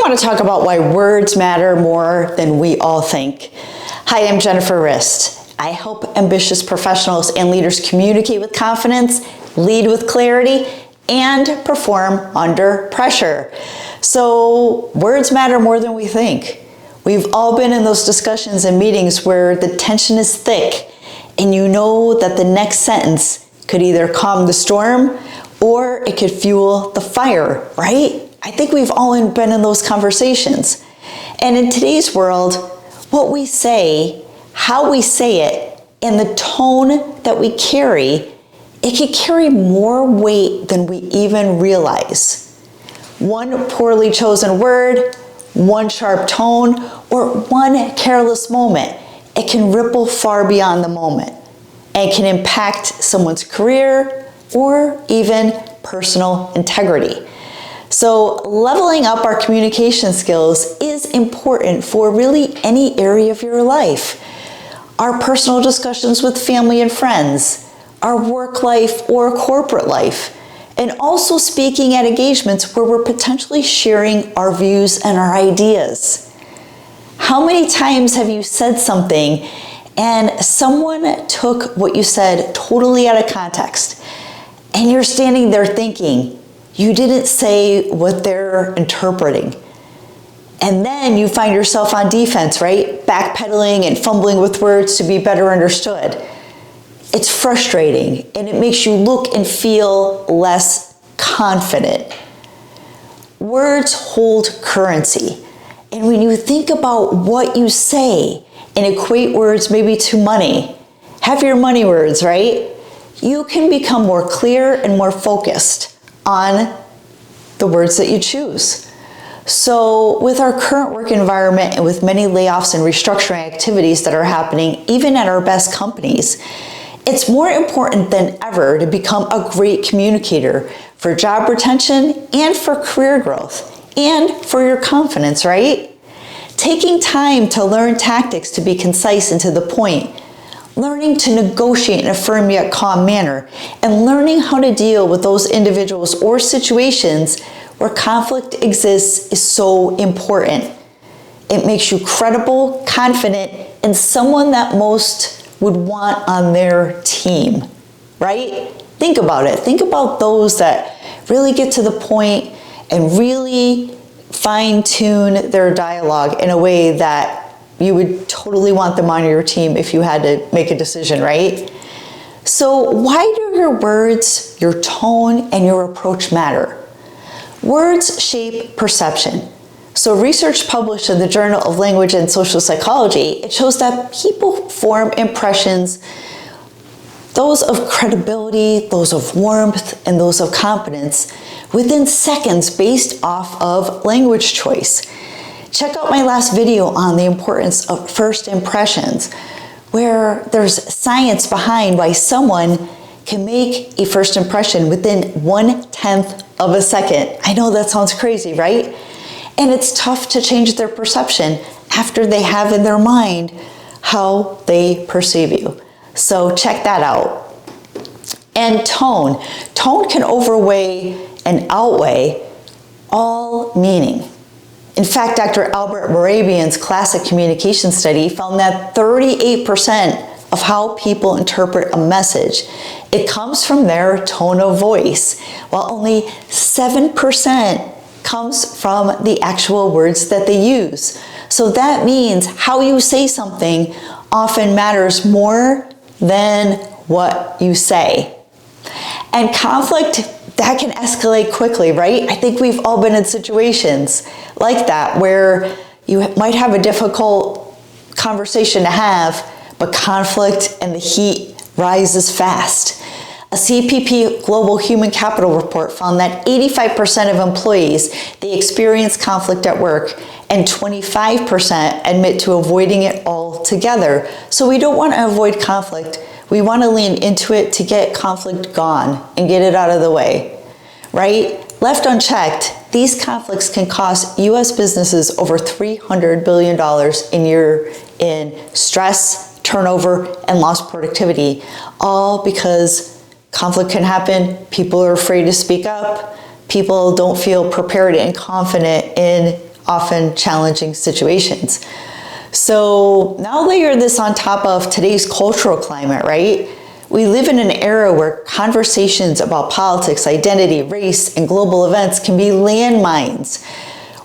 want to talk about why words matter more than we all think. Hi, I'm Jennifer Rist. I help ambitious professionals and leaders communicate with confidence, lead with clarity, and perform under pressure. So words matter more than we think. We've all been in those discussions and meetings where the tension is thick and you know that the next sentence could either calm the storm or it could fuel the fire, right? I think we've all been in those conversations. And in today's world, what we say, how we say it, and the tone that we carry, it can carry more weight than we even realize. One poorly chosen word, one sharp tone, or one careless moment, it can ripple far beyond the moment and can impact someone's career or even personal integrity. So leveling up our communication skills is important for really any area of your life. Our personal discussions with family and friends, our work life or corporate life, and also speaking at engagements where we're potentially sharing our views and our ideas. How many times have you said something and someone took what you said totally out of context, and you're standing there thinking, you didn't say what they're interpreting. And then you find yourself on defense, right? Backpedaling and fumbling with words to be better understood. It's frustrating and it makes you look and feel less confident. Words hold currency. And when you think about what you say and equate words maybe to money, have your money words, right? You can become more clear and more focused on the words that you choose. So with our current work environment and with many layoffs and restructuring activities that are happening, even at our best companies, it's more important than ever to become a great communicator for job retention and for career growth and for your confidence, right? Taking time to learn tactics to be concise and to the point, learning to negotiate in a firm yet calm manner, and learning how to deal with those individuals or situations where conflict exists is so important. It makes you credible, confident, and someone that most would want on their team, right? Think about it. Think about those that really get to the point and really fine-tune their dialogue in a way that you would totally want them on your team if you had to make a decision, right? So why do your words, your tone, and your approach matter? Words shape perception. So research published in the Journal of Language and Social Psychology, it shows that people form impressions, those of credibility, those of warmth, and those of confidence within seconds based off of language choice. Check out my last video on the importance of first impressions, where there's science behind why someone can make a first impression within 1/10 of a second. I know that sounds crazy, right? And it's tough to change their perception after they have in their mind how they perceive you. So check that out. And tone. Tone can overweigh and outweigh all meaning. In fact, Dr. Albert Morabian's classic communication study found that 38% of how people interpret a message, it comes from their tone of voice, while only 7% comes from the actual words that they use. So that means how you say something often matters more than what you say. And conflict, that can escalate quickly, right? I think we've all been in situations like that where you might have a difficult conversation to have, but conflict and the heat rises fast. A CPP Global Human Capital report found that 85% of employees, they experience conflict at work, and 25% admit to avoiding it altogether. So we don't want to avoid conflict. We want to lean into it to get conflict gone and get it out of the way, right? Left unchecked, these conflicts can cost U.S. businesses over $300 billion a year in stress, turnover, and lost productivity, all because conflict can happen. People are afraid to speak up. People don't feel prepared and confident in often challenging situations. So now layer this on top of today's cultural climate, right? We live in an era where conversations about politics, identity, race, and global events can be landmines.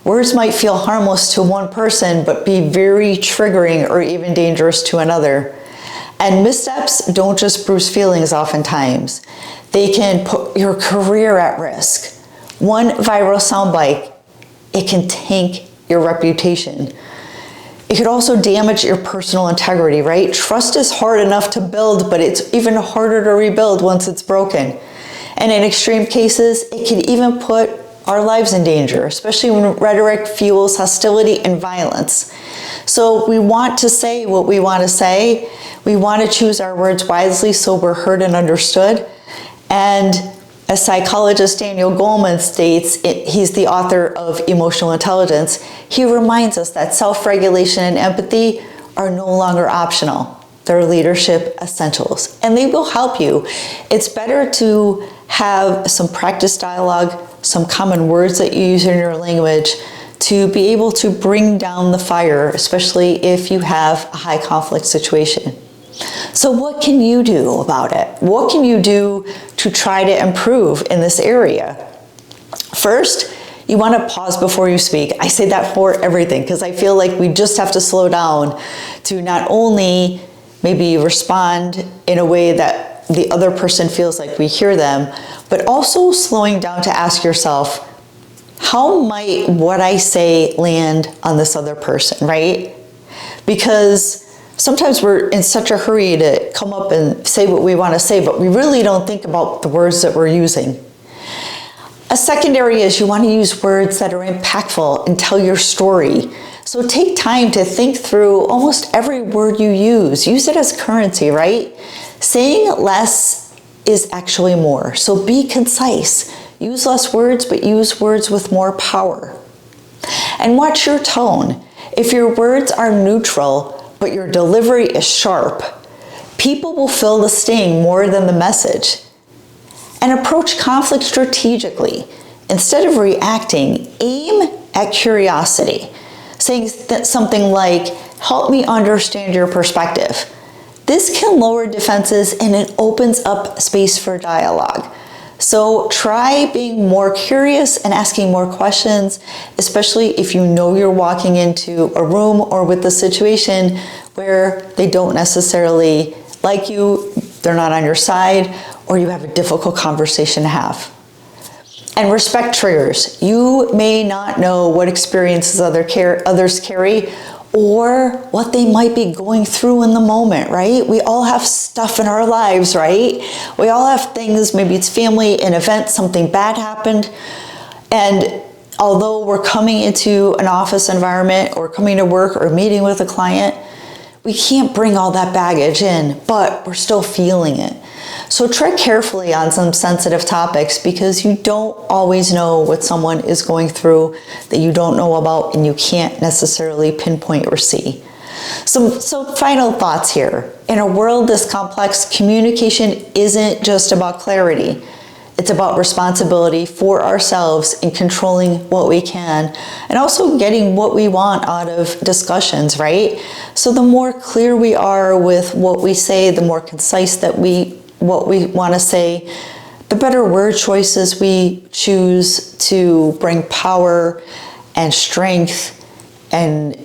Words might feel harmless to one person, but be very triggering or even dangerous to another. And missteps don't just bruise feelings oftentimes. They can put your career at risk. One viral soundbite, it can tank your reputation. It could also damage your personal integrity, right? Trust is hard enough to build, but it's even harder to rebuild once it's broken. And in extreme cases, it can even put our lives in danger, especially when rhetoric fuels hostility and violence. So we want to say what we want to say. We want to choose our words wisely so we're heard and understood. And as psychologist Daniel Goleman states, he's the author of Emotional Intelligence, he reminds us that self-regulation and empathy are no longer optional. They're leadership essentials, and they will help you. It's better to have some practice dialogue, some common words that you use in your language to be able to bring down the fire, especially if you have a high conflict situation. So what can you do about it? What can you do to try to improve in this area? First, you want to pause before you speak. I say that for everything because I feel like we just have to slow down to not only maybe respond in a way that the other person feels like we hear them, but also slowing down to ask yourself, how might what I say land on this other person, right? Because sometimes we're in such a hurry to come up and say what we want to say, but we really don't think about the words that we're using. A second area is you want to use words that are impactful and tell your story. So take time to think through almost every word you use. Use it as currency, right? Saying less is actually more. So be concise. Use less words, but use words with more power. And watch your tone. If your words are neutral, but your delivery is sharp, people will feel the sting more than the message. And approach conflict strategically. Instead of reacting, aim at curiosity. Saying something like, help me understand your perspective. This can lower defenses and it opens up space for dialogue. So try being more curious and asking more questions, especially if you know you're walking into a room or with a situation where they don't necessarily like you, they're not on your side, or you have a difficult conversation to have. And respect triggers. You may not know what experiences others carry or what they might be going through in the moment, right? We all have stuff in our lives, right? We all have things, maybe it's family, an event, something bad happened. And although we're coming into an office environment or coming to work or meeting with a client, we can't bring all that baggage in, but we're still feeling it. So tread carefully on some sensitive topics because you don't always know what someone is going through that you don't know about and you can't necessarily pinpoint or see. So final thoughts here. In a world this complex, communication isn't just about clarity. It's about responsibility for ourselves in controlling what we can and also getting what we want out of discussions, right? So the more clear we are with what we say, the more concise that what we want to say, the better word choices we choose to bring power and strength and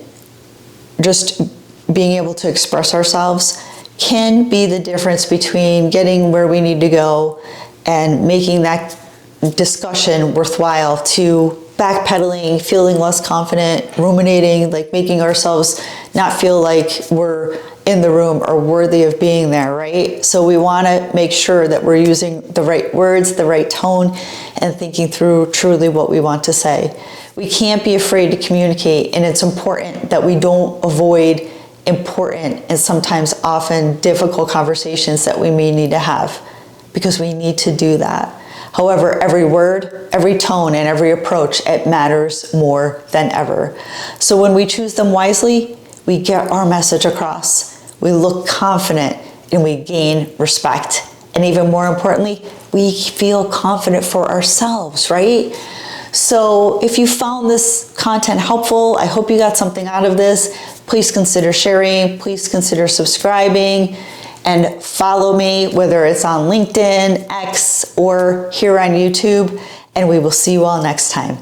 just being able to express ourselves can be the difference between getting where we need to go and making that discussion worthwhile to backpedaling, feeling less confident, ruminating, like making ourselves not feel like we're in the room or worthy of being there, right? So we want to make sure that we're using the right words, the right tone, and thinking through truly what we want to say. We can't be afraid to communicate, and it's important that we don't avoid important and sometimes often difficult conversations that we may need to have, because we need to do that. However, every word, every tone, and every approach, it matters more than ever. So when we choose them wisely, we get our message across. We look confident and we gain respect. And even more importantly, we feel confident for ourselves, right? So if you found this content helpful, I hope you got something out of this. Please consider sharing, please consider subscribing, and follow me, whether it's on LinkedIn, X, or here on YouTube, and we will see you all next time.